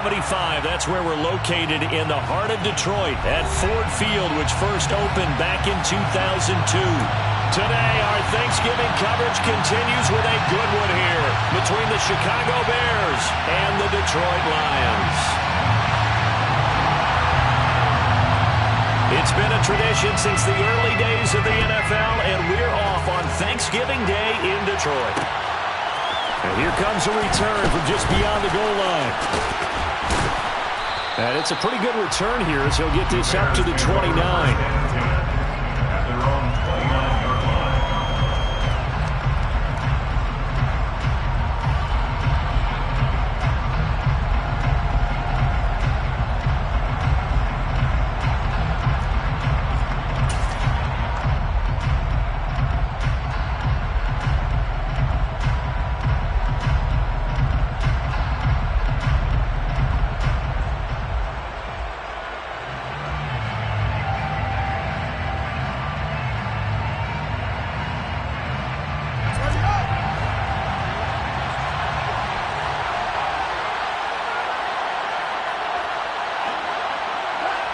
75, that's where we're located in the heart of Detroit at Ford Field, which first opened back in 2002. Today, our Thanksgiving coverage continues with a good one here between the Chicago Bears and the Detroit Lions. It's been a tradition since the early days of the NFL, and we're off on Thanksgiving Day in Detroit. And here comes a return from just beyond the goal line. And it's a pretty good return here as he'll get this up to the 29.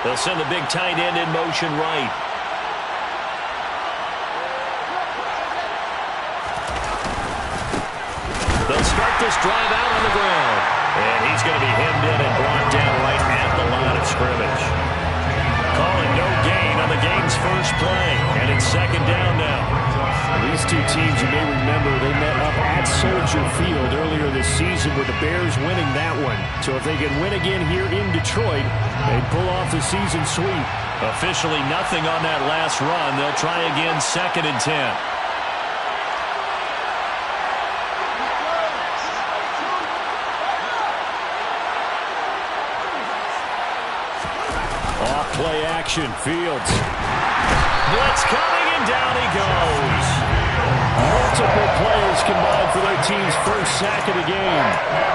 They'll send the big tight end in motion right. They'll start this drive out on the ground. And he's going to be hemmed in and brought down right at the line of scrimmage. Calling no gain on the game's first play. And it's second down now. These two teams, you may remember, they met up at Soldier Field earlier this season with the Bears winning that one. So if they can win again here in Detroit, they'd pull off the season sweep. Officially nothing on that last run. They'll try again, 2nd and 10. Off play action, Fields. Blitz coming, and down he goes. Multiple players combined for their team's first sack of the game.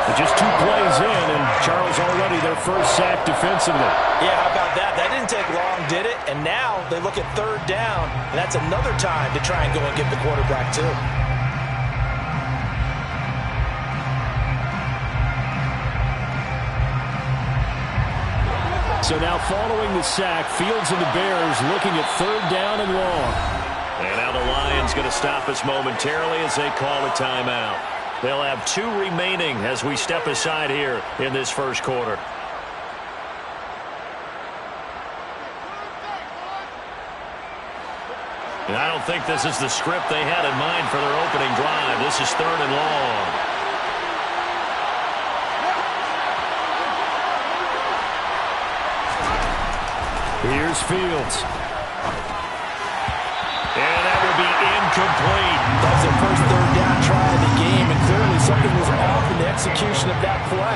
But just 2 plays in, and Charles already their first sack defensively. Yeah, how about that? That didn't take long, did it? And now they look at 3rd down, and that's another time to try and go and get the quarterback too. So now following the sack, Fields and the Bears looking at 3rd down and long. And now the Lions going to stop us momentarily as they call a timeout. They'll have 2 remaining as we step aside here in this first quarter. And I don't think this is the script they had in mind for their opening drive. This is 3rd and long. Here's Fields. And that will be incomplete. That was their first 3rd down try of the game, and clearly something was off in the execution of that play.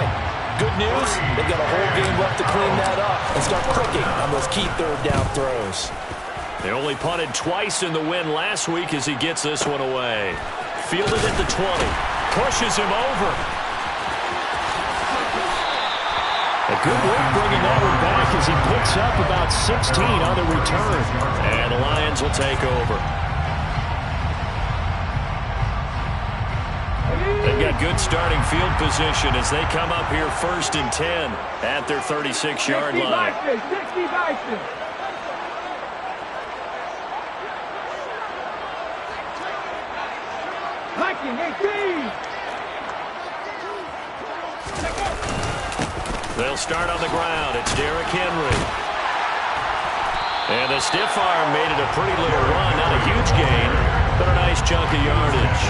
Good news, they've got a whole game left to clean that up and start clicking on those key 3rd down throws. They only punted twice in the win last week as he gets this one away. Fielded at the 20. Pushes him over. A good work bringing that one back as he picks up about 16 on the return. And the Lions will take over. They've got good starting field position as they come up here 1st and 10 at their 36-yard line. 60 Bison. Viking 18. They'll start on the ground. It's Derrick Henry. And the stiff arm made it a pretty little run. Not a huge gain, but a nice chunk of yardage.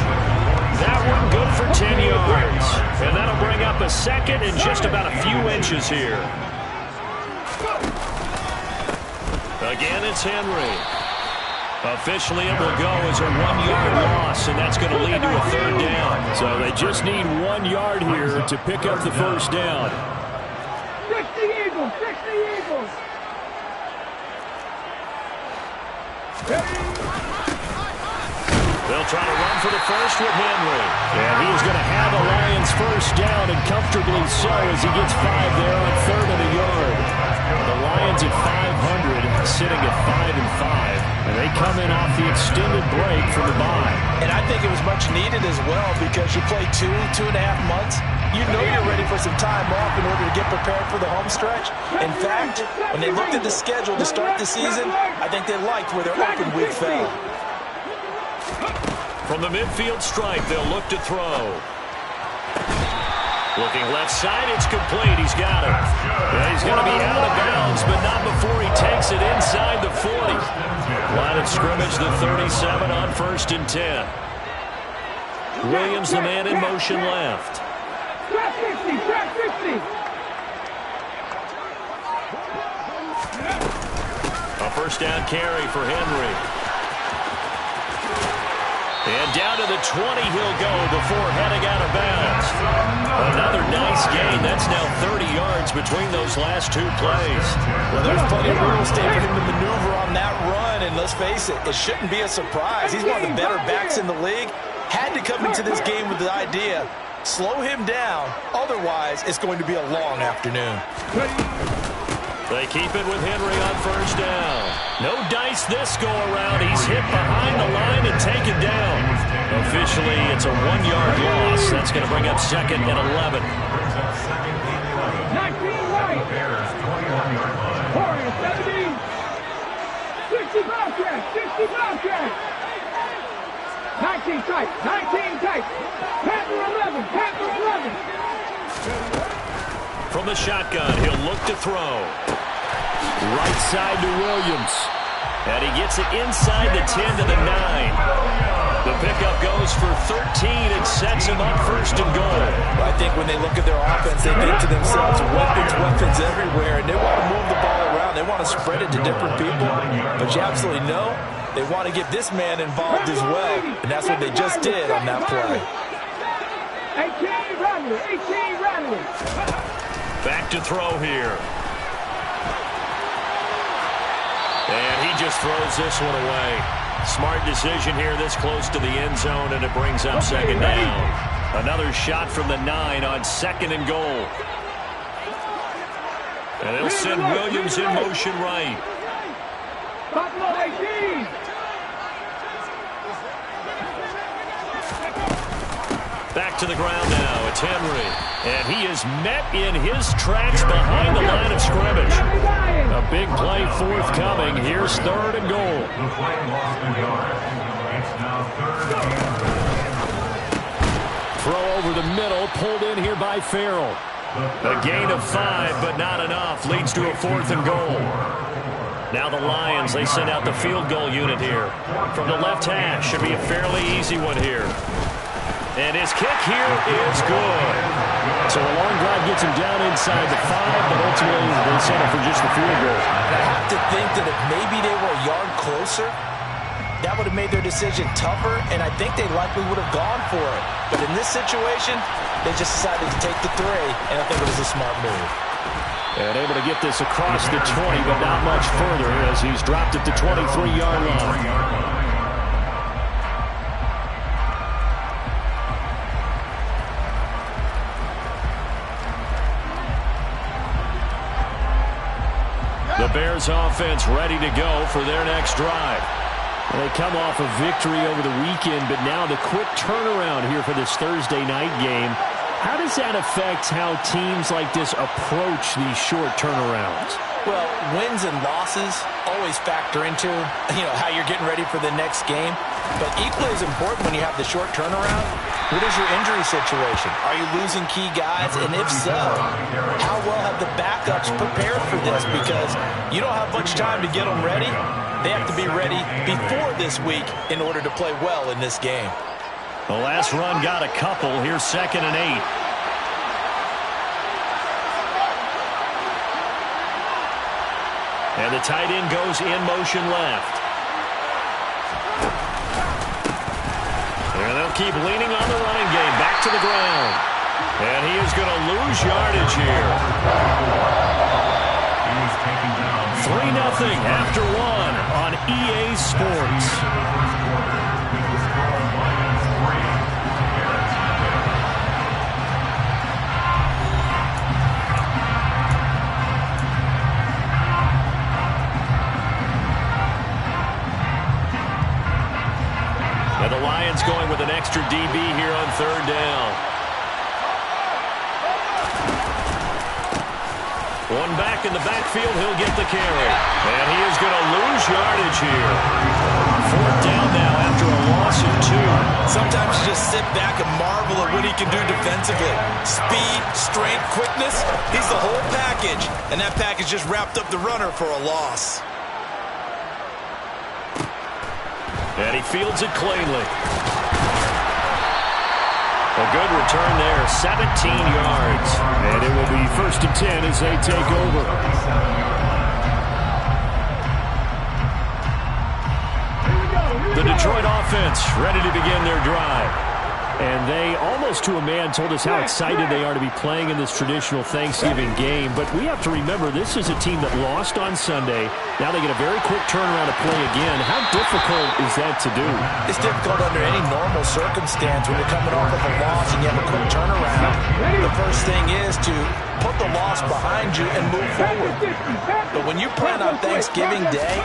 That one good for 10 yards. And that'll bring up a 2nd and just about a few inches here. Again, it's Henry. Officially, it will go as a 1-yard loss, and that's going to lead to a 3rd down. So they just need 1 yard here to pick up the first down. 60 Eagles, 60 Eagles. They'll try to run for the first with Henry. And he is going to have a Lions first down, and comfortably so as he gets 5 there on 3rd and a yard. The Lions at 500, sitting at 5-5. And they come in off the extended break from the bye. And I think it was much needed as well because you play 2.5 months. you know you're ready for some time off in order to get prepared for the home stretch. In fact, when they looked at the schedule to start the season, I think they liked where their open week fell. From the midfield stripe, they'll look to throw. Looking left side, it's complete. He's got it. Yeah, he's going to be out of bounds, but not before he takes it inside the 40. Line of scrimmage, the 37 on 1st and 10. Williams, the man in motion left. Track 50, track 50. A first down carry for Henry. And down to the 20 he'll go before heading out of bounds. Another nice gain. That's now 30 yards between those last two plays. Well, there's plenty of real estate for him to maneuver on that run, and let's face it, it shouldn't be a surprise. He's one of the better backs in the league. Had to come into this game with the idea, slow him down, otherwise it's going to be a long afternoon. They keep it with Henry on first down. No dice this go-around. He's hit behind the line and taken down. Officially, it's a 1-yard loss. That's going to bring up 2nd and 11. 19 right. Warriors 70. 60 Bobcat, 60 Bobcat. 19 tight, 19 tight. Panther 11, Panther 11. From the shotgun, he'll look to throw. Right side to Williams. And he gets it inside the 10 to the 9. The pickup goes for 13 and sets him up 1st and goal. I think when they look at their offense, they think to themselves, weapons everywhere, and they want to move the ball around. They want to spread it to different people. But you absolutely know they want to get this man involved as well, and that's what they just did on that play. 18 Rattler, 18 Rattler. Back to throw here. And he just throws this one away. Smart decision here this close to the end zone, and it brings up 2nd down. Another shot from the 9 on 2nd and goal. And they'll send Williams in motion right. Buffalo 18. Back to the ground now. It's Henry. And he is met in his tracks behind the line of scrimmage. A big play forthcoming. Here's 3rd and goal. Throw over the middle. Pulled in here by Farrell. A gain of 5, but not enough. Leads to a 4th and goal. Now the Lions, they send out the field goal unit here. From the left hash. Should be a fairly easy one here. And his kick here is good. So a long drive gets him down inside the 5, but ultimately they settle for just the field goal. I have to think that if maybe they were a yard closer, that would have made their decision tougher, and I think they likely would have gone for it. But in this situation, they just decided to take the 3, and I think it was a smart move. And able to get this across the 20, but not much further as he's dropped at the 23-yard line. The Bears offense ready to go for their next drive. Well, they come off a victory over the weekend, but now the quick turnaround here for this Thursday night game. How does that affect how teams like this approach these short turnarounds? Well, wins and losses always factor into, how you're getting ready for the next game. But equally as important when you have the short turnaround, what is your injury situation? Are you losing key guys? And if so, how well have the backups prepared for this? Because you don't have much time to get them ready. They have to be ready before this week in order to play well in this game. The last run got a couple. Here's 2nd and 8. And the tight end goes in motion left. And they'll keep leaning on the running game. Back to the ground. And he is going to lose yardage here. 3-0 after 1 on EA Sports. And the Lions going with an extra DB here on 3rd down. One back in the backfield, he'll get the carry. And he is going to lose yardage here. 4th down now after a loss of 2. Sometimes you just sit back and marvel at what he can do defensively. Speed, strength, quickness, he's the whole package. And that package just wrapped up the runner for a loss. And he fields it cleanly. A good return there, 17 yards. And it will be 1st and 10 as they take over. The Detroit offense ready to begin their drive. And they, almost to a man, told us how excited they are to be playing in this traditional Thanksgiving game. But we have to remember, this is a team that lost on Sunday. Now they get a very quick turnaround to play again. How difficult is that to do? It's difficult under any normal circumstance when you're coming off of a loss and you have a quick turnaround. The first thing is to put the loss behind you and move forward. But when you plan on Thanksgiving Day,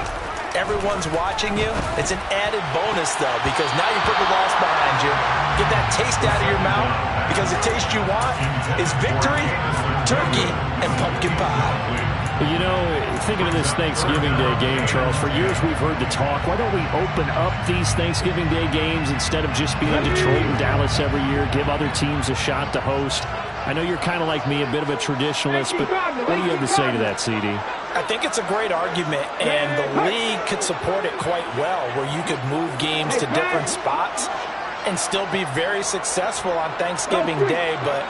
everyone's watching you. It's an added bonus, though, because now you put the loss behind you. Get that taste out of your mouth, because the taste you want is victory, turkey, and pumpkin pie. You know, thinking of this Thanksgiving Day game, Charles, for years we've heard the talk, why don't we open up these Thanksgiving Day games instead of just being Detroit and Dallas every year, give other teams a shot to host? I know you're kind of like me, a bit of a traditionalist, but what do you have to say to that, CD? I think it's a great argument, and the league could support it quite well, where you could move games to different spots and still be very successful on Thanksgiving Day. But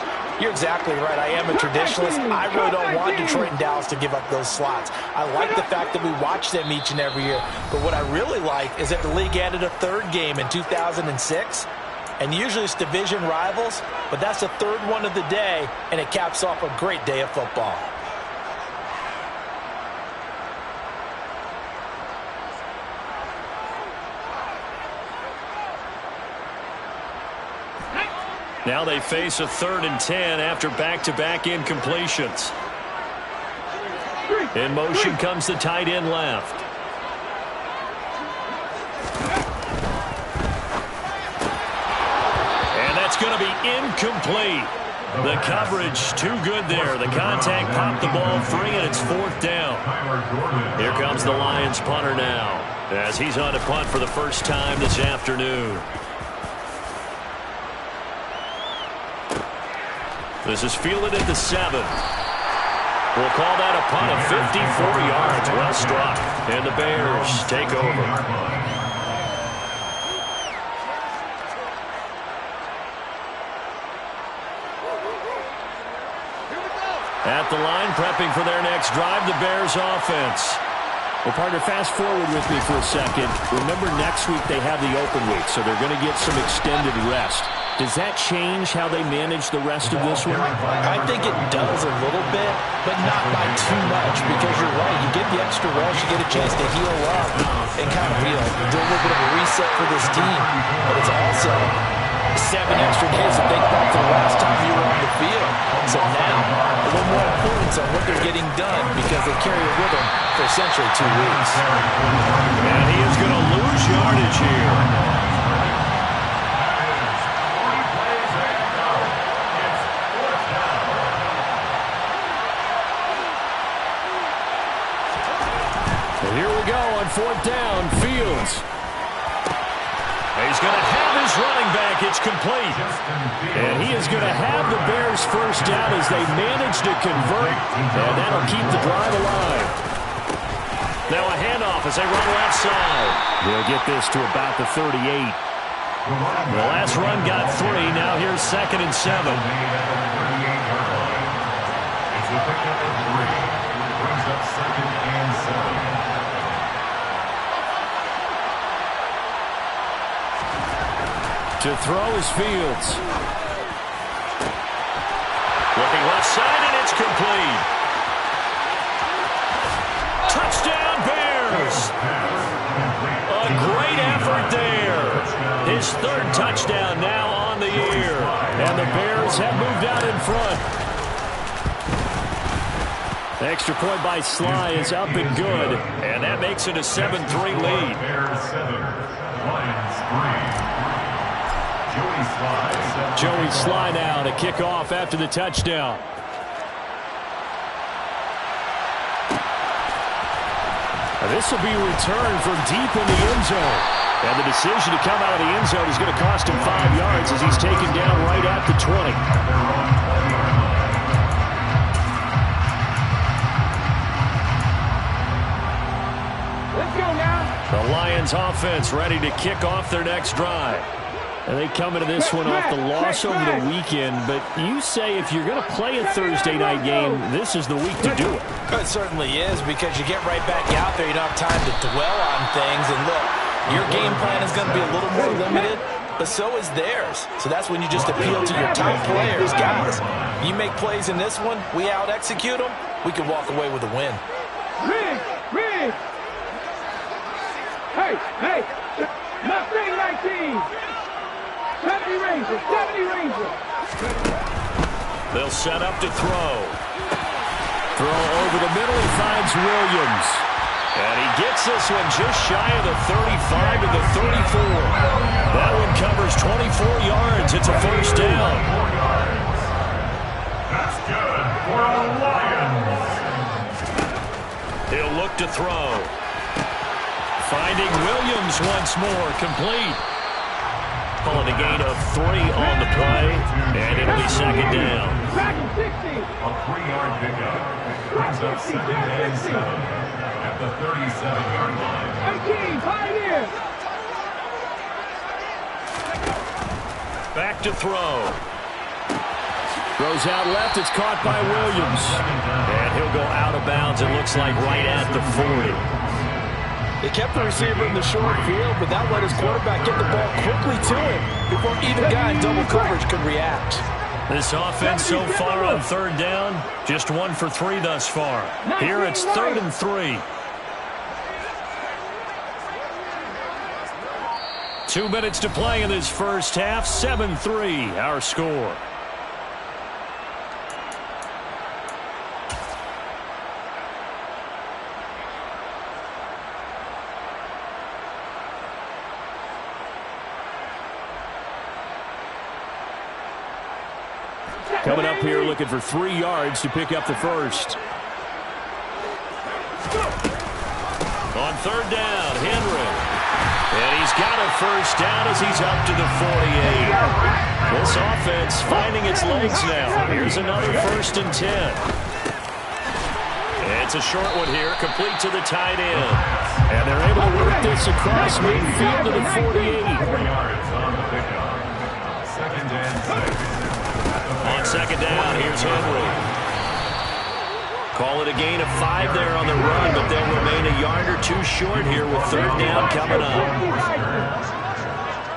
you're exactly right. I am a traditionalist. I really don't want Detroit and Dallas to give up those slots. I like the fact that we watch them each and every year. But what I really like is that the league added a 3rd game in 2006. And usually it's division rivals, but that's the 3rd one of the day, and it caps off a great day of football. Now they face a 3rd and 10 after back-to-back incompletions. In motion comes the tight end left. And that's going to be incomplete. The coverage too good there. The contact popped the ball free, and it's 4th down. Here comes the Lions punter now, as he's on to punt for the first time this afternoon. This is fielded at the 7. We'll call that a punt of 54 yards. Well struck. And the Bears take over. At the line, prepping for their next drive, the Bears offense. Well, partner, fast forward with me for a second. Remember, next week they have the open week, so they're going to get some extended rest. Does that change how they manage the rest of this one? I think it does a little bit, but not by too much, because you're right. You get the extra rest, you get a chance to heal up and kind of, do a little bit of a reset for this team. But it's also 7 extra days to think back to the last time you were on the field. So now, a little more importance on what they're getting done, because they carry it with them for essentially 2 weeks. And he is going to lose yardage here. Here we go on 4th down. Fields. He's going to have his running back. It's complete. And he is going to have the Bears first down as they manage to convert. And that'll keep the drive alive. Now a handoff as they run left side. They'll get this to about the 38. The last run got 3. Now here's 2nd and 7. It's a pickup of 3. Brings up 2nd and 7. To throw is Fields. Looking left side, and it's complete. Touchdown, Bears! A great effort there. His 3rd touchdown now on the year. And the Bears have moved out in front. The extra point by Sly is up and good. And that makes it a 7-3 lead. Bears 7, Lions 3. Joey Sly now to kick off after the touchdown. This will be returned from deep in the end zone. And the decision to come out of the end zone is going to cost him 5 yards as he's taken down right at the 20. Let's go now. The Lions offense ready to kick off their next drive. And they come into this one off the loss over the weekend, but you say if you're going to play a Thursday night game, this is the week to do it. It certainly is, because you get right back out there. You don't have time to dwell on things. And look, your game plan is going to be a little more limited, but so is theirs. So that's when you just appeal to your top players. Guys, you make plays in this one, we out-execute them, we can walk away with a win. Rig! Hey! Mustang 19! 70 Ranger! They'll set up to throw. Throw over the middle, he finds Williams. And he gets this one just shy of the 35 to the 34. That one covers 24 yards. It's a first down. That's good for the Lions. He'll look to throw. Finding Williams once more, complete. Calling a gain of 3 on the play, and it'll be second down. A 3-yard pickup brings up second and 7 at the 37-yard line. 18, Pioneer! Back to throw. Throws out left, it's caught by Williams. And he'll go out of bounds, it looks like right at the 40. They kept the receiver in the short field, but that let his quarterback get the ball quickly to him before either guy in double coverage could react. This offense so far on third down, just 1 for 3 thus far. Here it's 3rd and 3. 2 minutes to play in this first half, 7-3 our score. Coming up here looking for 3 yards to pick up the first. On third down, Henry. And he's got a first down as he's up to the 48. This offense finding its legs now. Here's another 1st and 10. It's a short one here, complete to the tight end. And they're able to work this across midfield to the 48. 4 yards on the pickup. 2nd and 6. On second down, here's Henry. Call it a gain of 5 there on the run, but they'll remain a yard or 2 short here with third down coming up.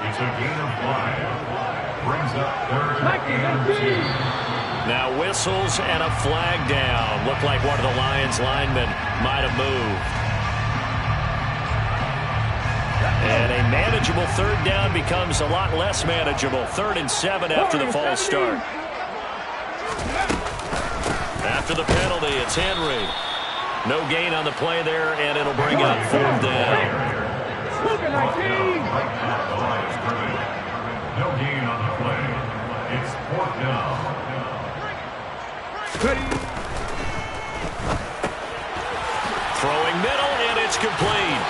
It's a gain of 5. Brings up 3rd and 2. Now whistles and a flag down. Looked like one of the Lions linemen might have moved. And a manageable third down becomes a lot less manageable. 3rd and 7 after the false start. After the penalty, it's Henry. No gain on the play there, and it'll bring up 4th down. No gain on the play. It's 4th down. Throwing middle, and it's complete.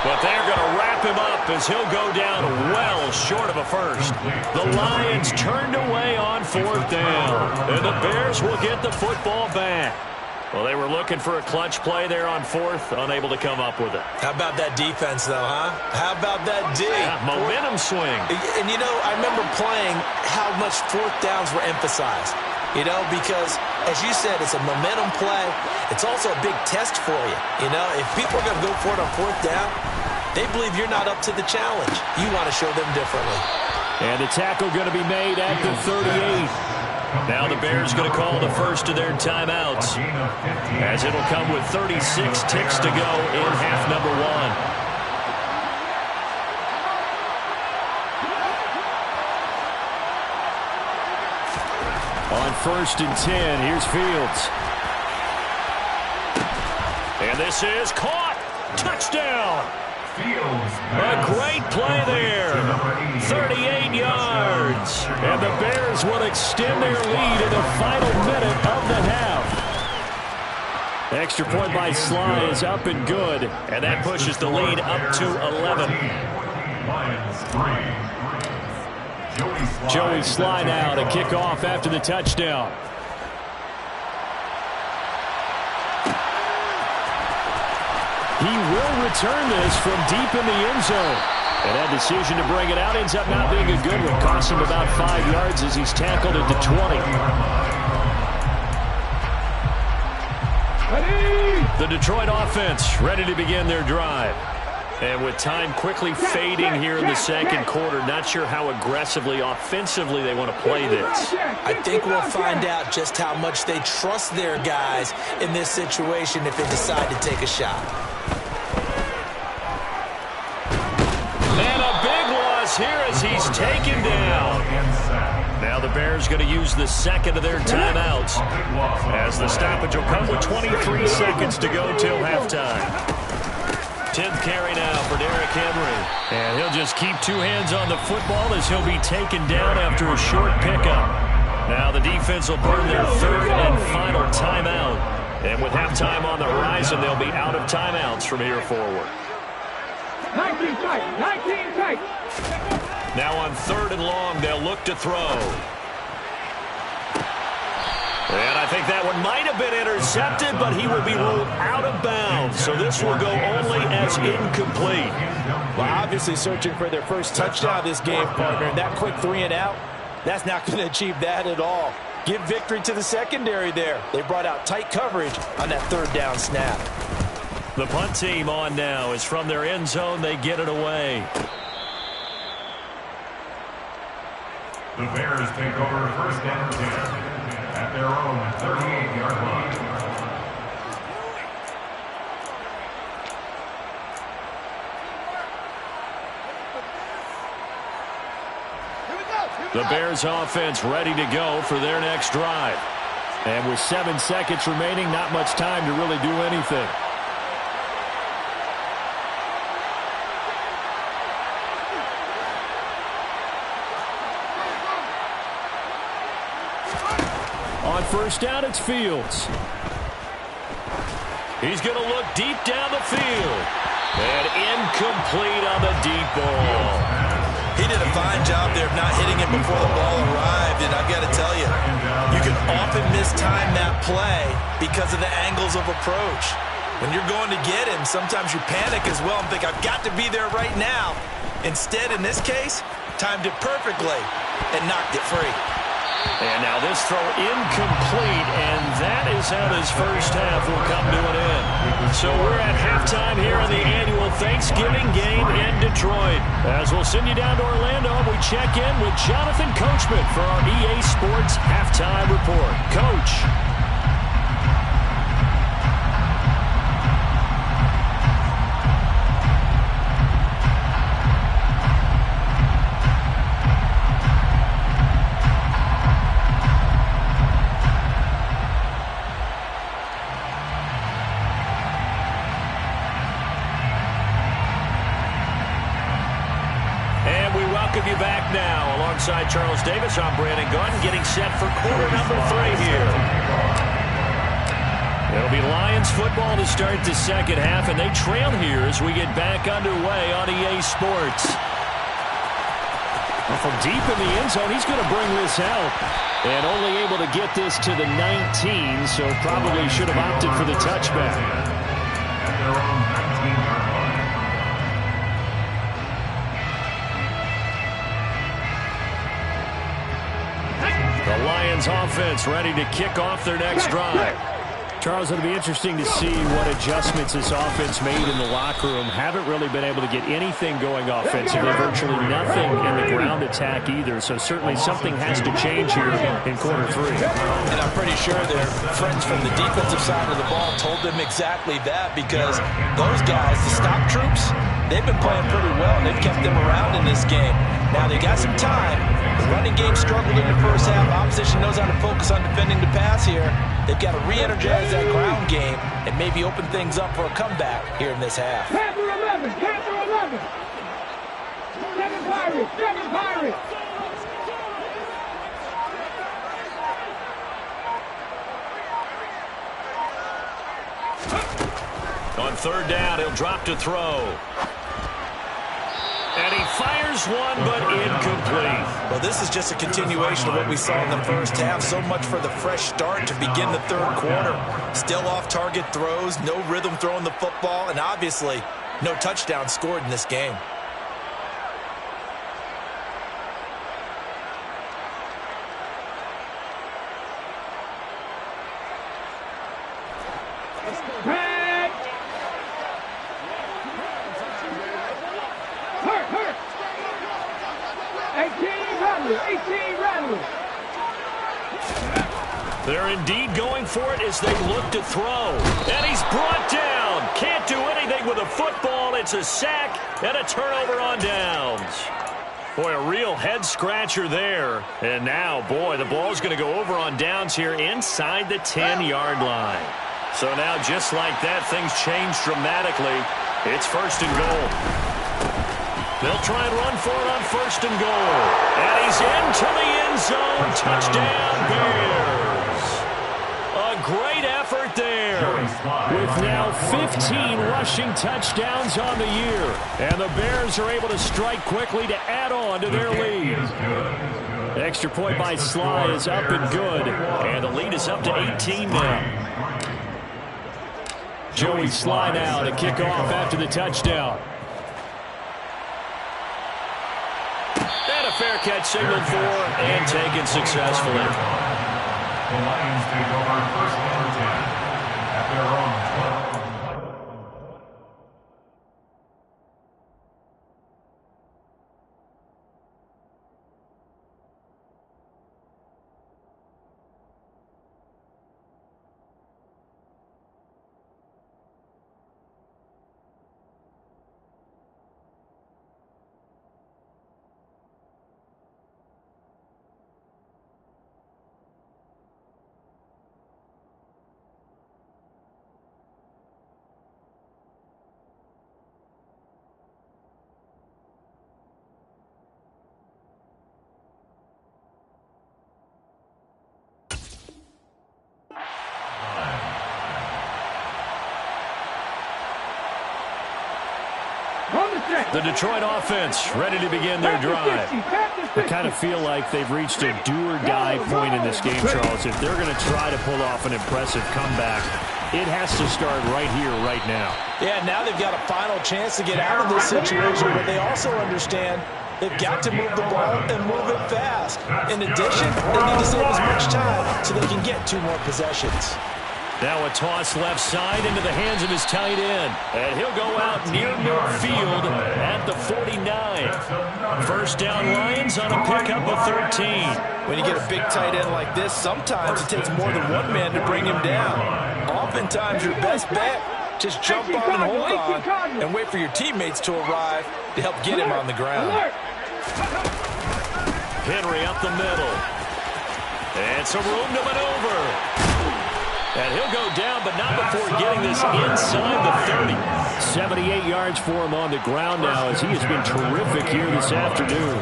But they're going to wrap him up as he'll go down well short of a first. The Lions turned away on 4th down, and the Bears will get the football back. Well, they were looking for a clutch play there on 4th, unable to come up with it. How about that defense, though, huh? How about that D? Yeah, momentum swing. And, you know, I remember playing how much 4th downs were emphasized. You know, because, as you said, it's a momentum play. It's also a big test for you. You know, if people are going to go for it on 4th down, they believe you're not up to the challenge. You want to show them differently. And the tackle going to be made at the 38. Now the Bears going to call the first of their timeouts, as it'll come with 36 ticks to go in half number 1. On 1st and 10, here's Fields. And this is caught. Touchdown. A great play there. 38 yards. And the Bears will extend their lead in the final minute of the half. Extra point by Sly is up and good, and that pushes the lead up to 11. Joey Sly now to kick off after the touchdown. He will return this from deep in the end zone. And that decision to bring it out ends up not being a good one. Costs him about 5 yards as he's tackled at the 20. The Detroit offense ready to begin their drive. And with time quickly fading here in the second quarter, not sure how aggressively, offensively they want to play this. I think we'll find out just how much they trust their guys in this situation if they decide to take a shot. And a big loss here as he's taken down. Now the Bears going to use the second of their timeouts as the stoppage will come with 23 seconds to go till halftime. 10th carry now for Derrick Henry. And he'll just keep two hands on the football as he'll be taken down after a short pickup. Now the defense will burn their third and final timeout. And with halftime on the horizon, they'll be out of timeouts from here forward. 19 tight, 19 tight. Now on third and long, they'll look to throw. And I think that one might have been intercepted, but he will be ruled out of bounds. So this will go only as incomplete. Well, obviously searching for their first touchdown this game, partner. And that quick 3 and out, that's not going to achieve that at all. Give victory to the secondary there. They brought out tight coverage on that third down snap. The punt team on now is from their end zone. They get it away. The Bears take over first down 10 at their own 38-yard line. The Bears offense ready to go for their next drive. And with 7 seconds remaining, not much time to really do anything. On first down, it's Fields. He's going to look deep down the field. And incomplete on the deep ball. He did a fine job there of not hitting it before the ball arrived, and I've got to tell you, you can often mistime that play because of the angles of approach. When you're going to get him, sometimes you panic as well and think, I've got to be there right now. Instead, in this case, timed it perfectly and knocked it free. And now this throw incomplete, and that is how this first half will come to an end. So we're at halftime here in the annual Thanksgiving game in Detroit. As we'll send you down to Orlando, we check in with Jonathan Coachman for our EA Sports Halftime Report. Coach. You back now alongside Charles Davis. I'm Brandon Gunn getting set for quarter number 3 here. It'll be Lions football to start the second half, and they trail here as we get back underway on EA Sports. Well, from deep in the end zone, he's going to bring this out. And only able to get this to the 19, so probably should have opted for the touchback. At their own 19-yard line. The Lions offense ready to kick off their next drive. Charles, it'll be interesting to see what adjustments this offense made in the locker room. Haven't really been able to get anything going offensively, virtually nothing in the ground attack either. So certainly something has to change here in quarter 3. And I'm pretty sure their friends from the defensive side of the ball told them exactly that, because those guys, the stop troops, they've been playing pretty well, and they've kept them around in this game. Now they got some time. The running game struggled in the first half. Opposition knows how to focus on defending the pass here. They've got to re-energize that ground game and maybe open things up for a comeback here in this half. Panther 11, Panther 11. 7 Pirates, 7 Pirates. On third down, he'll drop to throw. And he fires one, but incomplete. Well, this is just a continuation of what we saw in the first half. So much for the fresh start to begin the third quarter. Still off-target throws, no rhythm throwing the football, and obviously no touchdown scored in this game. They're indeed going for it as they look to throw. And he's brought down. Can't do anything with a football. It's a sack and a turnover on downs. Boy, a real head-scratcher there. And now, boy, the ball's going to go over on downs here inside the 10-yard line. So now, just like that, things change dramatically. It's first and goal. They'll try and run for it on first and goal. And he's into the end zone. Touchdown, Bears. A great effort there. With now 15 rushing touchdowns on the year. And the Bears are able to strike quickly to add on to their lead. Extra point by Sly is up and good. And the lead is up to 18 now. Joey Sly now to kick off after the touchdown. And a fair catch signaled for and taken successfully. The Lions take over first and 10 at their own 12. The Detroit offense ready to begin their drive. I kind of feel like they've reached a do-or-die point in this game, Charles. If they're going to try to pull off an impressive comeback, it has to start right here, right now. Yeah, now they've got a final chance to get out of this situation, but they also understand they've got to move the ball and move it fast. In addition, they need to save as much time so they can get 2 more possessions. Now a toss left side into the hands of his tight end. And he'll go out near midfield at the 49. First down Lions on a pickup of 13. When you get a big tight end like this, sometimes it takes more than one man to bring him down. Oftentimes your best bet, just jump on and hold on and wait for your teammates to arrive to help get him on the ground. Henry up the middle. And some room to maneuver. And he'll go down, but not before getting this inside the 30. 78 yards for him on the ground now as he has been terrific here this afternoon.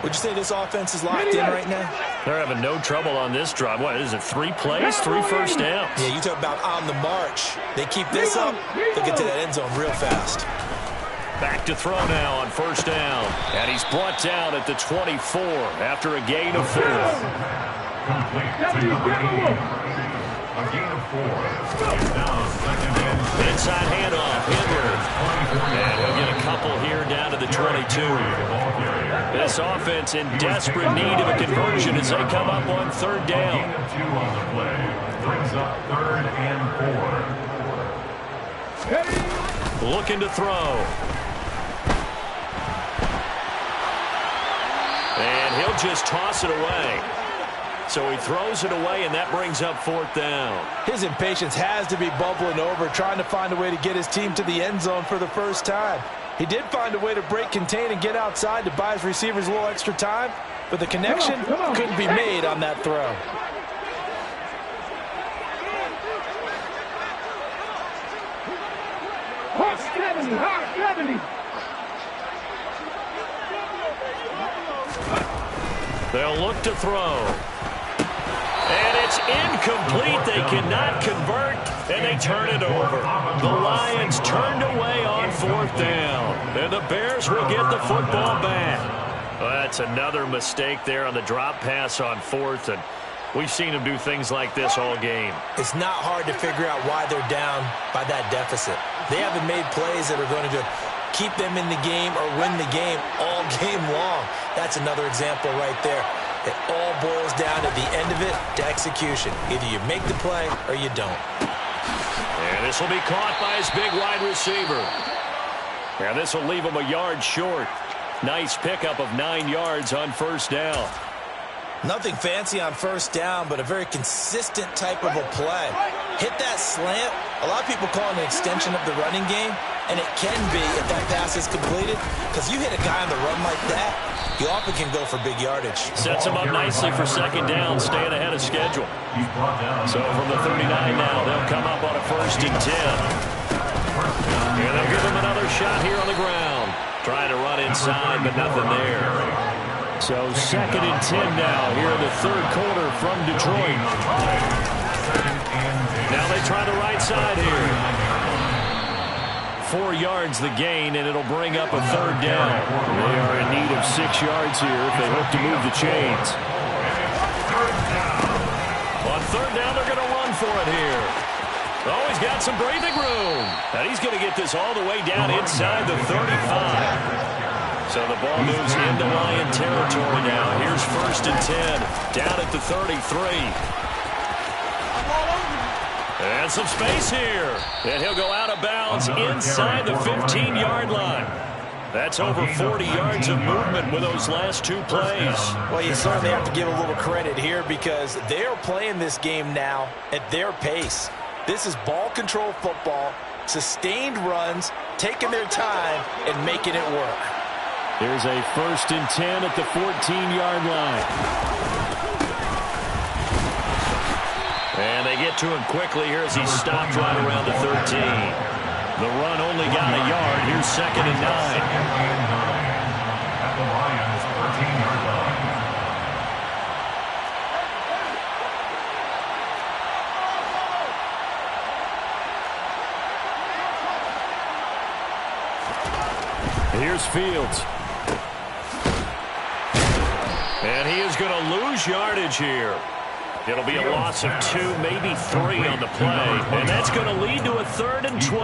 Would you say this offense is locked in right now? They're having no trouble on this drive. What is it, 3 plays, 3 first downs? Yeah, you talk about on the march. They keep this up, they'll get to that end zone real fast. Back to throw now on first down. And he's brought down at the 24 after a gain of 4. Complete to number 8. A gain of 4. Now second and Inside handoff, Henry. And he'll get a couple here down to the 22. This offense in desperate need of a conversion as they come up on third down. gain of 2 on the play. Brings up 3rd and 4. Looking to throw. And he'll just toss it away. So he throws it away, and that brings up 4th down. His impatience has to be bubbling over, trying to find a way to get his team to the end zone for the first time. He did find a way to break contain and get outside to buy his receivers a little extra time, but the connection couldn't be made on that throw. Hawk 70, Hawk 70. They'll look to throw. And it's incomplete. They cannot convert. And they turn it over. The Lions turned away on 4th down. And the Bears will get the football back. Well, that's another mistake there on the drop pass on 4th. And we've seen them do things like this all game. It's not hard to figure out why they're down by that deficit. They haven't made plays that are going to keep them in the game or win the game all game long. That's another example right there. It all boils down at the end of it to execution. Either you make the play or you don't. And this will be caught by his big wide receiver. And this will leave him a yard short. Nice pickup of 9 yards on 1st down. Nothing fancy on 1st down, but a very consistent type of a play. Hit that slant. A lot of people call it an extension of the running game, and it can be if that pass is completed, because you hit a guy on the run like that, you often can go for big yardage. Sets him up nicely for 2nd down, staying ahead of schedule. So from the 39 now, they'll come up on a 1st and 10. And they'll give him another shot here on the ground. Trying to run inside, but nothing there. So 2nd and 10 now here in the 3rd quarter from Detroit. Now they try the right side here. 4 yards the gain, and it'll bring up a 3rd down. They are in need of 6 yards here if they hope to move the chains. On 3rd down, they're going to run for it here. Oh, he's got some breathing room. And he's going to get this all the way down inside the 35. So the ball moves into Lion territory now. Here's 1st and 10. Down at the 33. And some space here. And he'll go out of bounds inside the 15-yard line. That's over 40 yards of movement with those last 2 plays. Well, you certainly have to give a little credit here because they're playing this game now at their pace. This is ball control football, sustained runs, taking their time, and making it work. Here's a 1st and 10 at the 14-yard line. And they get to him quickly here as he stopped right around the 13. The run only got a yard. Here's 2nd and 9. At the Lions' 13-yard line. Here's Fields. And he is going to lose yardage here. It'll be a loss of 2, maybe 3 on the play. And that's going to lead to a 3rd and 12.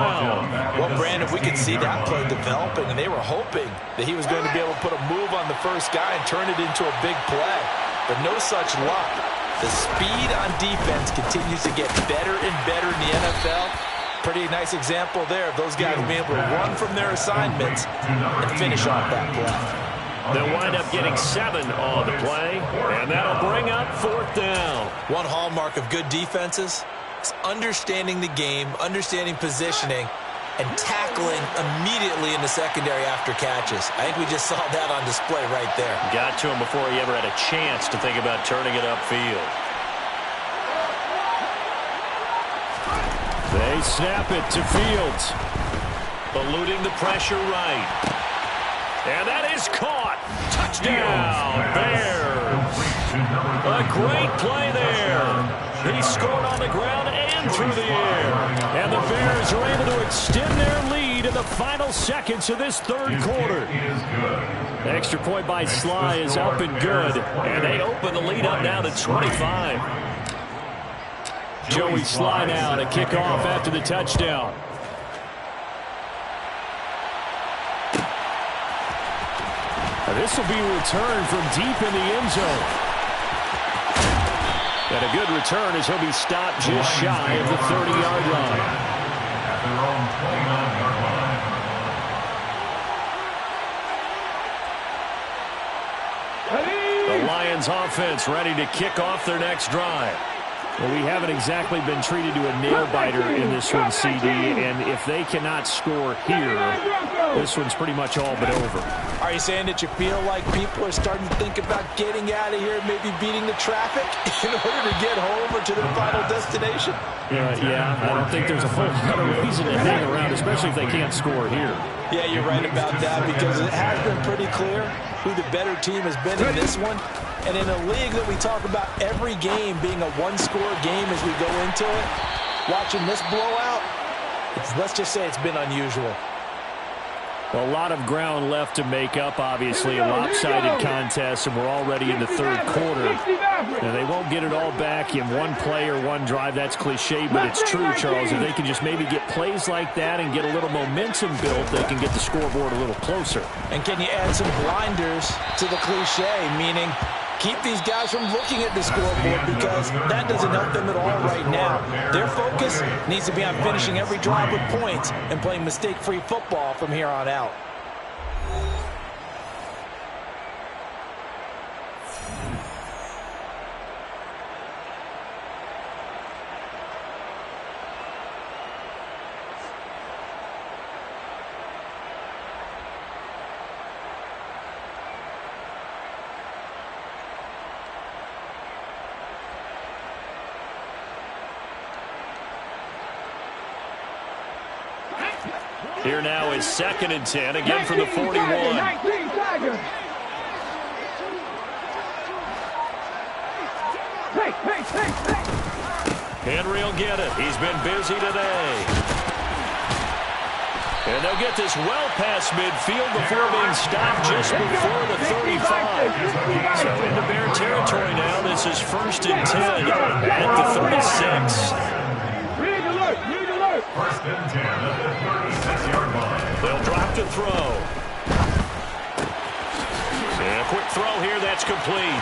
Well, Brandon, we could see that play developing, and they were hoping that he was going to be able to put a move on the first guy and turn it into a big play. But no such luck. The speed on defense continues to get better and better in the NFL. Pretty nice example there of those guys being able to run from their assignments and finish off that play. They'll wind up getting 7 on the play, and that'll bring up 4th down. One hallmark of good defenses is understanding the game, understanding positioning, and tackling immediately in the secondary after catches. I think we just saw that on display right there. Got to him before he ever had a chance to think about turning it upfield. They snap it to Fields. Eluding the pressure right. And that is caught. Touchdown, Bears. A great play there. He scored on the ground and through the air. And the Bears are able to extend their lead in the final seconds of this 3rd quarter. Extra point by Sly is up and good. And they open the lead up now to 25. Joey Sly now to kick off after the touchdown. This will be a return from deep in the end zone. And a good return as he'll be stopped just shy of the 30-yard line. At their own 29-yard line. The Lions offense ready to kick off their next drive. Well, we haven't exactly been treated to a nail-biter in this one, CD, and if they cannot score here, this one's pretty much all but over. Are you saying that you feel like people are starting to think about getting out of here, maybe beating the traffic in order to get home or to their final destination? Yeah, I don't think there's a whole lot of reason to hang around, especially if they can't score here. Yeah, you're right about that because it has been pretty clear who the better team has been in this one. And in a league that we talk about every game being a one-score game as we go into it, watching this blowout, let's just say it's been unusual. A lot of ground left to make up, obviously. A lopsided contest, and we're already in the third quarter. Now, they won't get it all back in one play or one drive. That's cliche, but it's true, Charles. If they can just maybe get plays like that and get a little momentum built, they can get the scoreboard a little closer. And can you add some blinders to the cliche, meaning keep these guys from looking at the scoreboard, because that doesn't help them at all right now. Their focus needs to be on finishing every drive with points and playing mistake-free football from here on out. Here now is 2nd and 10, again from the 41. Henry will get it. He's been busy today. And they'll get this well past midfield before being stopped just before the 35. So into Bear territory now. This is 1st and 10 at the 36. First and 10 at the 36-yard line. They'll drop to throw. And a quick throw here, that's complete.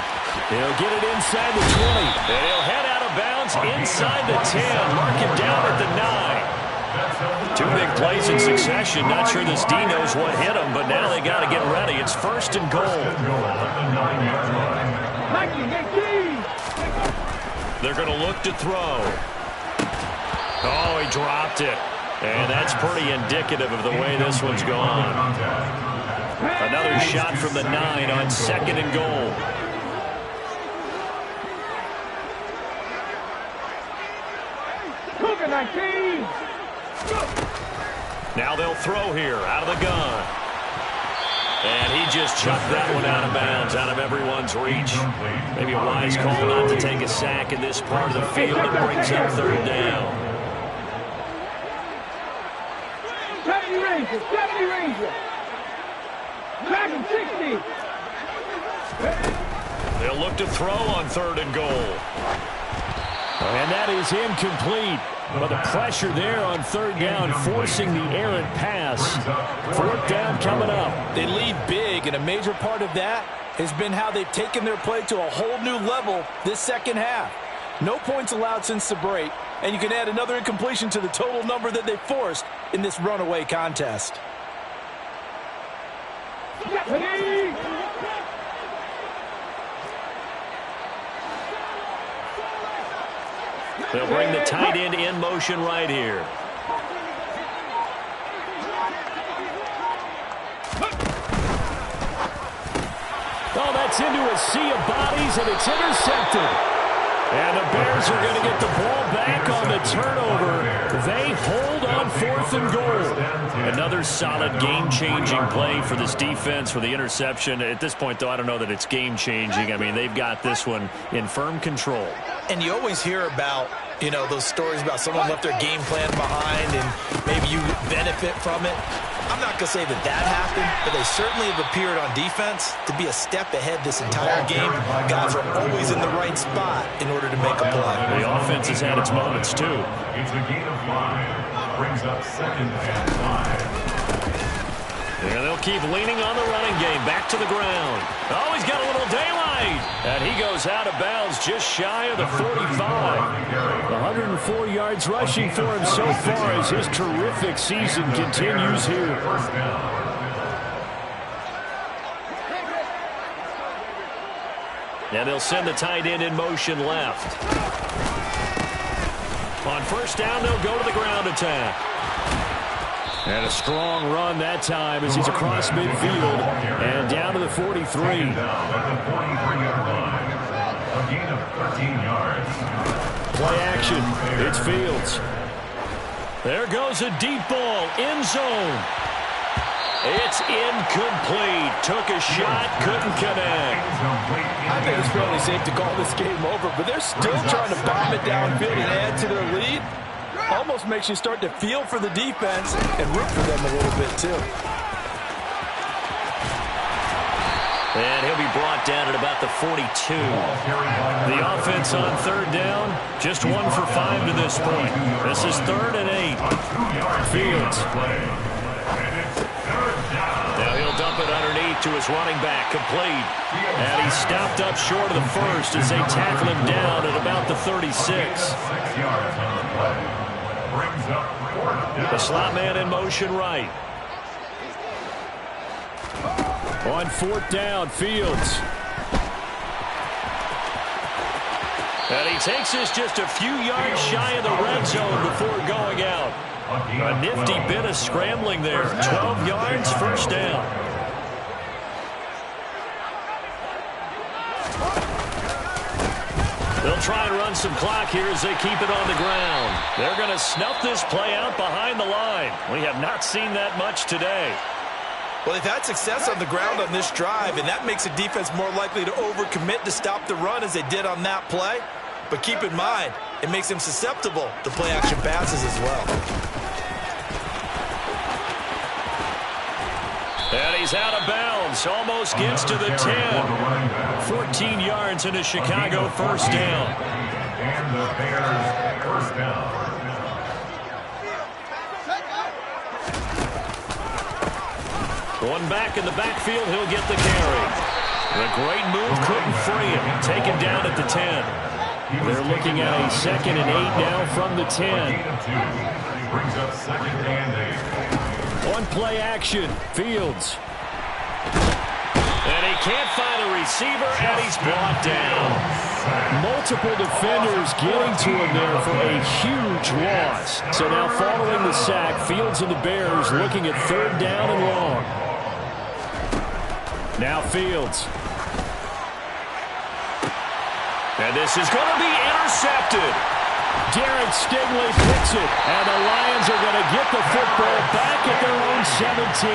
He'll get it inside the 20. And he'll head out of bounds inside the 10. Mark him down at the 9. 2 big plays in succession. Not sure this D knows what hit him, but now they got to get ready. It's 1st and goal. They're going to look to throw. Oh, he dropped it. And that's pretty indicative of the way this one's gone. Another shot from the 9 on 2nd and goal. Now they'll throw here out of the gun. And he just chucked that one out of bounds, out of everyone's reach. Maybe a wise call not to take a sack in this part of the field. It brings up 3rd down. 70 Ranger. Dragon 60. They'll look to throw on 3rd and goal. And that is incomplete. But the pressure there on 3rd down, forcing the errant pass. 4th down coming up. They lead big, and a major part of that has been how they've taken their play to a whole new level this second half. No points allowed since the break, and you can add another incompletion to the total number that they forced in this runaway contest. They'll bring the tight end in motion right here. Oh, that's into a sea of bodies, and it's intercepted. And the Bears are going to get the ball back on the turnover. They hold on 4th and goal. Another solid game-changing play for this defense for the interception. At this point, though, I don't know that it's game-changing. I mean, they've got this one in firm control. And you always hear about, you know, those stories about someone left their game plan behind and maybe you benefit from it. I'm not going to say that that happened, but they certainly have appeared on defense to be a step ahead this entire game. Guys are always in the right spot in order to make a play. The offense has had its moments, too. It's a gain of 5. Brings up 2nd and 5. And they'll keep leaning on the running game. Back to the ground. Oh, he's got a little daylight. And he goes out of bounds just shy of the 45. 104 yards rushing for him so far as his terrific season continues here. And they'll send the tight end in motion left. On 1st down, they'll go to the ground attack. And a strong run that time as he's across midfield and down to the 43. At the 43-yard line. A gain of 13 yards. Play action. It's Fields. There goes a deep ball. End zone. It's incomplete. Took a shot. Couldn't connect. I think it's fairly safe to call this game over, but they're still trying to bomb it downfield and add to their lead. Almost makes you start to feel for the defense and root for them a little bit, too. And he'll be brought down at about the 42. The offense on third down, just 1 for 5 to this point. This is 3rd and 8. Fields. Now he'll dump it underneath to his running back, complete. And he's stopped up short of the first as they tackle him down at about the 36. The slot man in motion right. On 4th down, Fields. And he takes us just a few yards shy of the red zone before going out. A nifty bit of scrambling there. 12 yards, first down. They'll try and run some clock here as they keep it on the ground. They're going to snuff this play out behind the line. We have not seen that much today. Well, they've had success on the ground on this drive, and that makes the defense more likely to overcommit to stop the run as they did on that play. But keep in mind, it makes them susceptible to play-action passes as well. And he's out of bounds. Almost gets to the 10. 14 yards in a Chicago first down. And the Bears first down. One back in the backfield, he'll get the carry. The great move couldn't free him. Taken down at the 10. They're looking at a 2nd and 8 now from the 10. Brings up 2nd and 8. On play action, Fields. And he can't find a receiver, and he's brought down. Multiple defenders getting to him there for a huge loss. So now following the sack, Fields and the Bears looking at 3rd down and long. Now Fields. And this is going to be intercepted. Derek Stingley picks it, and the Lions are going to get the football back at their own 17.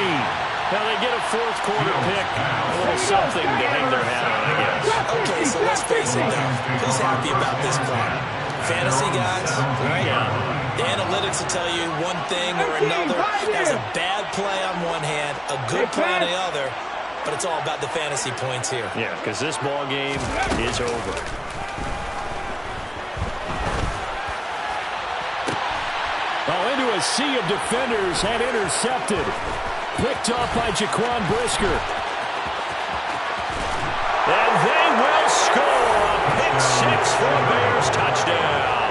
Now they get a 4th quarter pick, a little something to hang their hat on, I guess. Okay, so let's face it now. Who's happy about this play? Fantasy guys, right? Yeah. The analytics will tell you one thing or another. That was a bad play on one hand, a good play on the other, but it's all about the fantasy points here. Yeah, because this ball game is over. Oh, into a sea of defenders and intercepted. Picked off by Jaquan Brisker. And they will score a pick 6 for a Bears touchdown.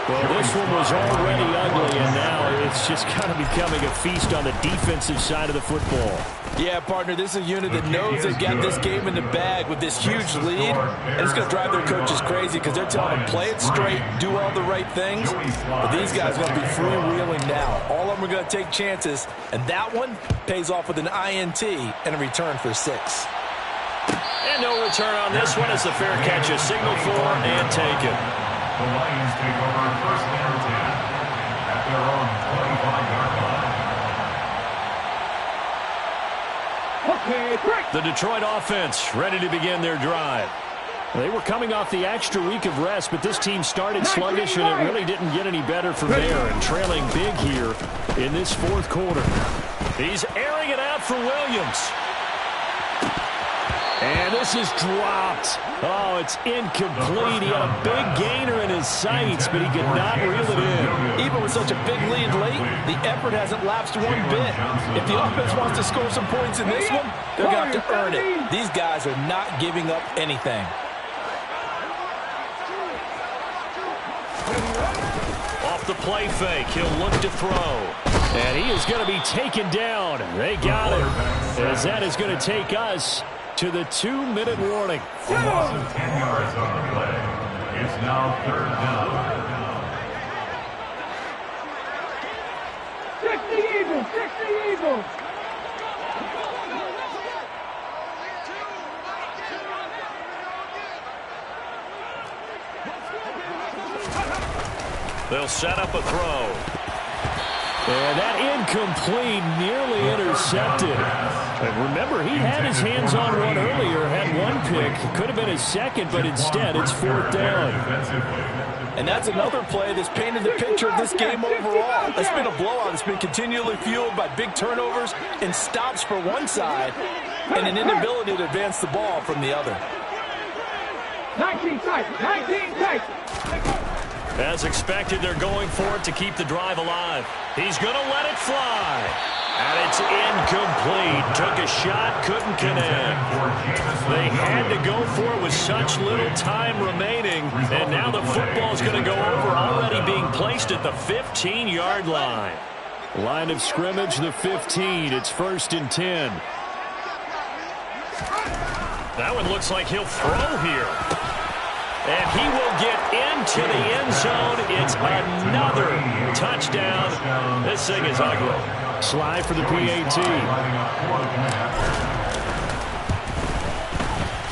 Well, this one was already ugly, and now it's just kind of becoming a feast on the defensive side of the football. Yeah, partner, this is a unit that knows they've got this game in the bag with this huge lead, and it's going to drive their coaches crazy because they're telling them play it straight, do all the right things, but these guys are going to be freewheeling now. All of them are going to take chances, and that one pays off with an INT and a return for 6. And no return on this one as the fair catch is signaled for and taken. The Lions take over 1st and 10 at their own 25-yard line. Okay, break. The Detroit offense ready to begin their drive. They were coming off the extra week of rest, but this team started sluggish, and it really didn't get any better from there, and trailing big here in this 4th quarter. He's airing it out for Williams. And this is dropped. Oh, it's incomplete. He had a big gainer in his sights, but he could not reel it in. Even with such a big lead late, the effort hasn't lapsed one bit. If the offense wants to score some points in this one, they're going to have to earn it. These guys are not giving up anything. Off the play fake, he'll look to throw. And he is going to be taken down. They got him. As that is going to take us to the 2-minute warning. A loss of 10 yards on the play. It's now 3rd down. 60 Eagles, 60 Eagles. They'll set up a throw. And that incomplete, nearly intercepted. And remember, he had his hands on one earlier, had one pick. Could have been his second, but instead it's fourth down. And that's another play that's painted the picture of this game overall. It's been a blowout. It's been continually fueled by big turnovers and stops for one side and an inability to advance the ball from the other. 19 tight, 19 tight. As expected, they're going for it to keep the drive alive. He's going to let it fly. And it's incomplete. Took a shot, couldn't connect. They had to go for it with such little time remaining. And now the football's going to go over, already being placed at the 15-yard line. Line of scrimmage, the 15. It's 1st and 10. That one looks like he'll throw here. And he will get into the end zone. It's another touchdown. This thing is ugly. Slide for the PAT.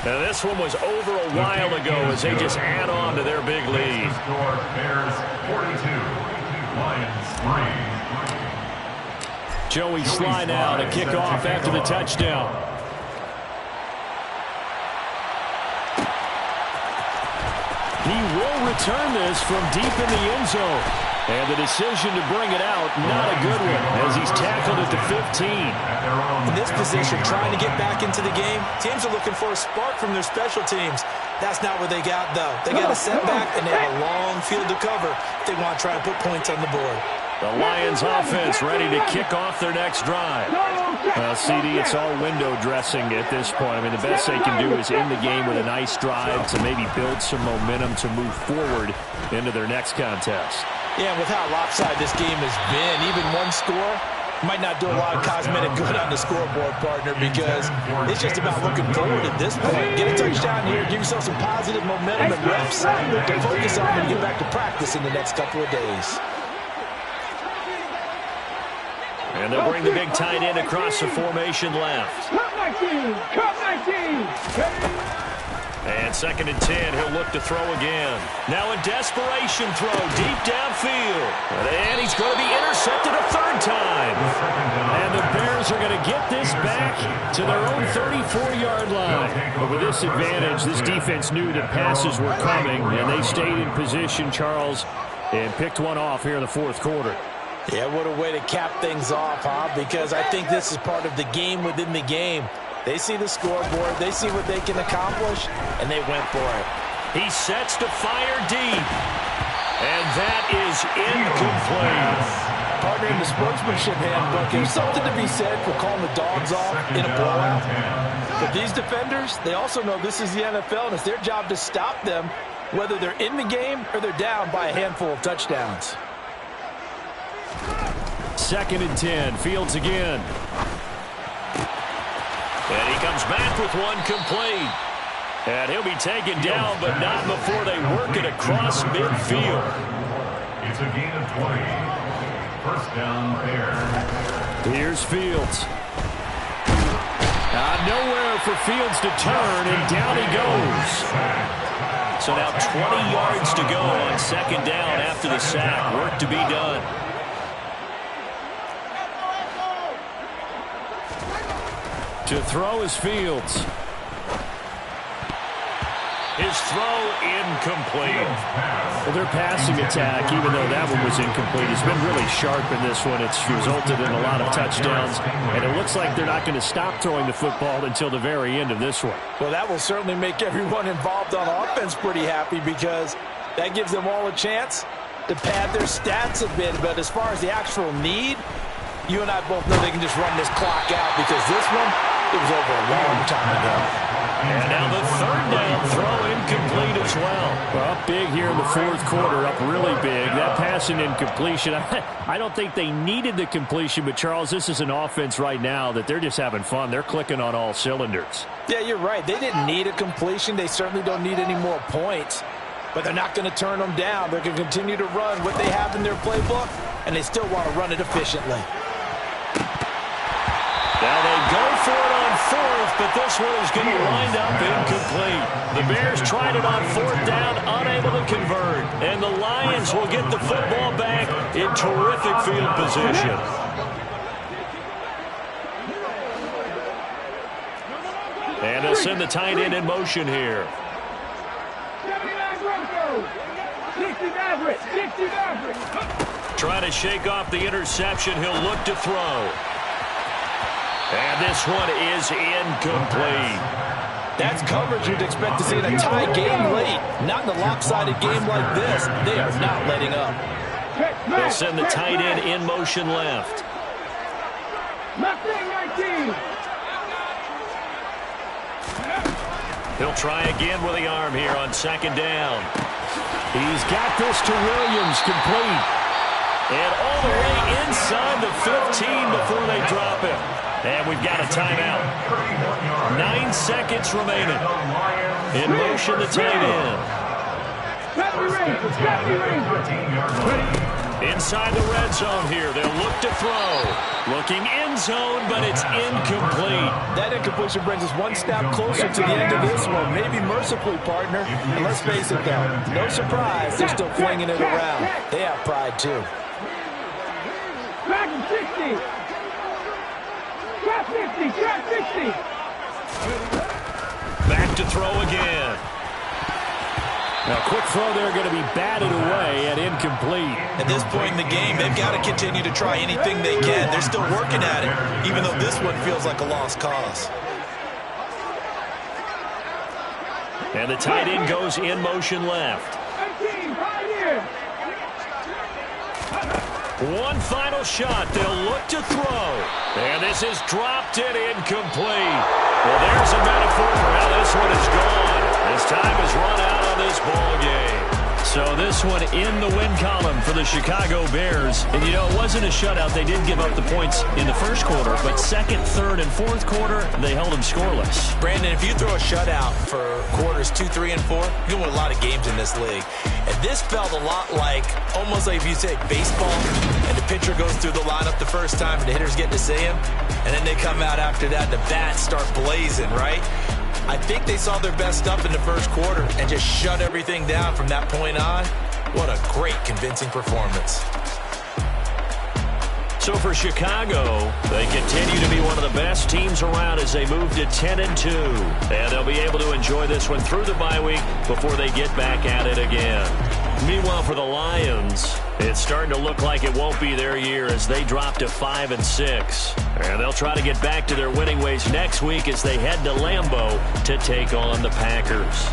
Now this one was over a while ago as they just add on to their big lead. Bears 42, Lions 3. Joey Sly now to kick off after the touchdown. He will return this from deep in the end zone. And the decision to bring it out, not a good one, as he's tackled at the 15. In this position, trying to get back into the game, teams are looking for a spark from their special teams. That's not what they got, though. They got a setback, and they have a long field to cover if they want to try and put points on the board. The Lions offense ready to kick off their next drive. CD, it's all window dressing at this point. I mean, the best they can do is end the game with a nice drive to maybe build some momentum to move forward into their next contest. Yeah, and with how lopsided this game has been, even one score might not do a lot of cosmetic good on the scoreboard, partner, because it's just about looking forward at this point. Get a touchdown here, give yourself some positive momentum and reps to focus on when you get back to practice in the next couple of days. And they'll bring the big tight end across the formation left. Cut 19, cut 19. And 2nd and 10, he'll look to throw again. Now a desperation throw deep downfield. And he's going to be intercepted a 3rd time. And the Bears are going to get this back to their own 34-yard line. But with this advantage, this defense knew that passes were coming, and they stayed in position, Charles, and picked one off here in the 4th quarter. Yeah, what a way to cap things off, huh? Because I think this is part of the game within the game. They see the scoreboard, they see what they can accomplish, and they went for it. He sets to fire deep. And that is incomplete. Partner, in the sportsmanship handbook, there's something to be said for calling the dogs off in a blowout. But these defenders, they also know this is the NFL, and it's their job to stop them, whether they're in the game or they're down by a handful of touchdowns. 2nd and 10, Fields again. And he comes back with one complete. And he'll be taken down, but not before they work it across midfield. It's a gain of 20. 1st down, Bears. Here's Fields. Nowhere for Fields to turn, and down he goes. So now 20 yards to go on 2nd down after the sack. Work to be done. To throw is Fields. His throw incomplete. Well, their passing attack, even though that one was incomplete, has been really sharp in this one. It's resulted in a lot of touchdowns, and it looks like they're not going to stop throwing the football until the very end of this one. Well, that will certainly make everyone involved on offense pretty happy, because that gives them all a chance to pad their stats a bit. But as far as the actual need, you and I both know they can just run this clock out, because this one, it was over a long time ago. And now the 3rd down throw incomplete as well. Well, up big here in the 4th quarter, up really big. That pass and incompletion, I don't think they needed the completion, but Charles, this is an offense right now that they're just having fun. They're clicking on all cylinders. Yeah, you're right. They didn't need a completion. They certainly don't need any more points, but they're not going to turn them down. They're going to continue to run what they have in their playbook, and they still want to run it efficiently. Now they go for it on fourth, but this one is going to wind up incomplete. The Bears tried it on fourth down, unable to convert. And the Lions will get the football back in terrific field position. And they'll send the tight end in motion here. 79 Broncos. 60 Maverick. 60 Maverick. Trying to shake off the interception. He'll look to throw. And this one is incomplete. That's coverage you'd expect to see in a tie game late. Not in a lopsided game like this. They are not letting up. They'll send the tight end in motion left. Mustang 19. He'll try again with the arm here on second down. He's got this to Williams, complete. And all the way inside the 15 before they drop him. And we've got a timeout. 9 seconds remaining. In motion, the tight end. Inside the red zone here. They'll look to throw. Looking end zone, but it's incomplete. That incompletion brings us one step closer to the end of this one. Maybe mercifully, partner. And let's face it, though. No surprise, they're still flinging it around. They have pride, too. Back 60. Trap 50. Trap 60. Back to throw again. Now, quick throw there going to be batted away and incomplete. At this point in the game, they've got to continue to try anything they can. They're still working at it, even though this one feels like a lost cause. And the tight end goes in motion left. 18, Pioneer. One final shot. They'll look to throw. And this is dropped in incomplete. Well, there's a metaphor for how this one is gone. As time has run out on this ball game. So this one in the win column for the Chicago Bears. And, you know, it wasn't a shutout. They did give up the points in the first quarter. But second, third, and fourth quarter, they held them scoreless. Brandon, if you throw a shutout for quarters 2, 3, and 4, you win a lot of games in this league. And this felt a lot like, almost like if you say baseball, and the pitcher goes through the lineup the first time and the hitters get to see him, and then they come out after that and the bats start blazing, right? I think they saw their best stuff in the first quarter and just shut everything down from that point on. What a great, convincing performance. So for Chicago, they continue to be one of the best teams around as they move to 10-2. And they'll be able to enjoy this one through the bye week before they get back at it again. Meanwhile, for the Lions, it's starting to look like it won't be their year as they drop to 5-6. And they'll try to get back to their winning ways next week as they head to Lambeau to take on the Packers.